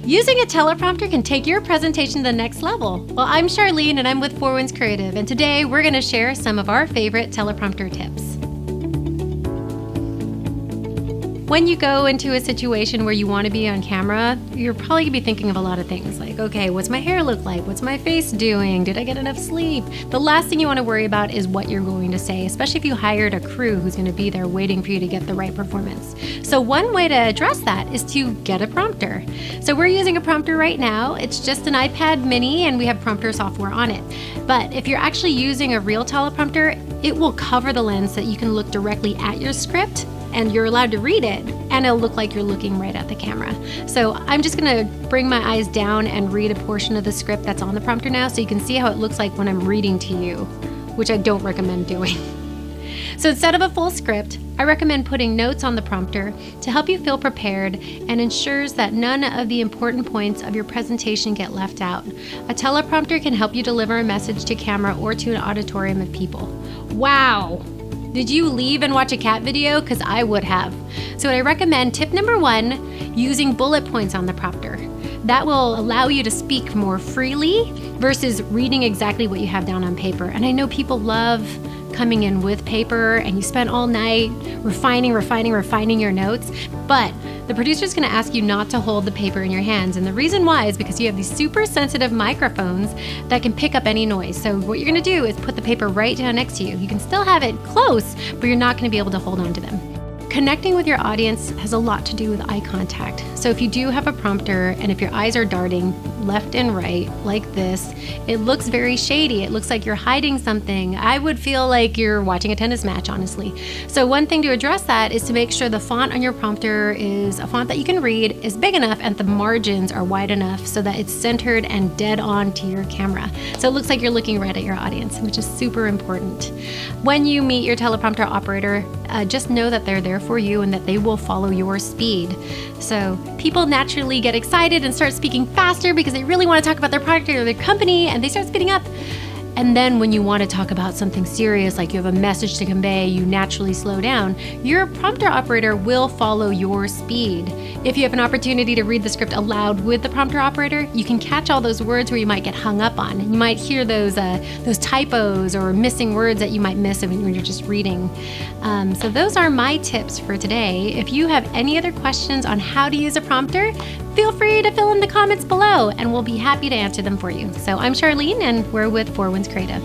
Using a teleprompter can take your presentation to the next level. Well, I'm Charlene and I'm with Four Winds Creative, and today we're going to share some of our favorite teleprompter tips. When you go into a situation where you want to be on camera, you're probably going to be thinking of a lot of things like, okay, what's my hair look like? What's my face doing? Did I get enough sleep? The last thing you want to worry about is what you're going to say, especially if you hired a crew who's going to be there waiting for you to get the right performance. So one way to address that is to get a prompter. So we're using a prompter right now. It's just an iPad mini and we have prompter software on it. But if you're actually using a real teleprompter, it will cover the lens so that you can look directly at your script and you're allowed to read it, and it'll look like you're looking right at the camera. So I'm just gonna bring my eyes down and read a portion of the script that's on the prompter now so you can see how it looks like when I'm reading to you, which I don't recommend doing. So instead of a full script, I recommend putting notes on the prompter to help you feel prepared and ensures that none of the important points of your presentation get left out. A teleprompter can help you deliver a message to camera or to an auditorium of people. Wow! Did you leave and watch a cat video? Because I would have. So I recommend tip number 1, using bullet points on the prompter. That will allow you to speak more freely versus reading exactly what you have down on paper. And I know people love coming in with paper and you spend all night refining your notes, but the producer's gonna ask you not to hold the paper in your hands. And the reason why is because you have these super sensitive microphones that can pick up any noise. So what you're gonna do is put the paper right down next to you. You can still have it close, but you're not gonna be able to hold on to them. Connecting with your audience has a lot to do with eye contact. So if you do have a prompter and if your eyes are darting left and right like this, it looks very shady. It looks like you're hiding something. I would feel like you're watching a tennis match, honestly. So one thing to address that is to make sure the font on your prompter is a font that you can read, is big enough, and the margins are wide enough so that it's centered and dead on to your camera. So it looks like you're looking right at your audience, which is super important. When you meet your teleprompter operator, just know that they're there for you and that they will follow your speed. So people naturally get excited and start speaking faster because they really want to talk about their product or their company, and they start speeding up. And then when you want to talk about something serious, like you have a message to convey, you naturally slow down. Your prompter operator will follow your speed. If you have an opportunity to read the script aloud with the prompter operator, you can catch all those words where you might get hung up on. You might hear those typos or missing words that you might miss when you're just reading. So those are my tips for today. If you have any other questions on how to use a prompter, feel free to fill in the comments below and we'll be happy to answer them for you. So I'm Charlene and we're with Four Winds Creative.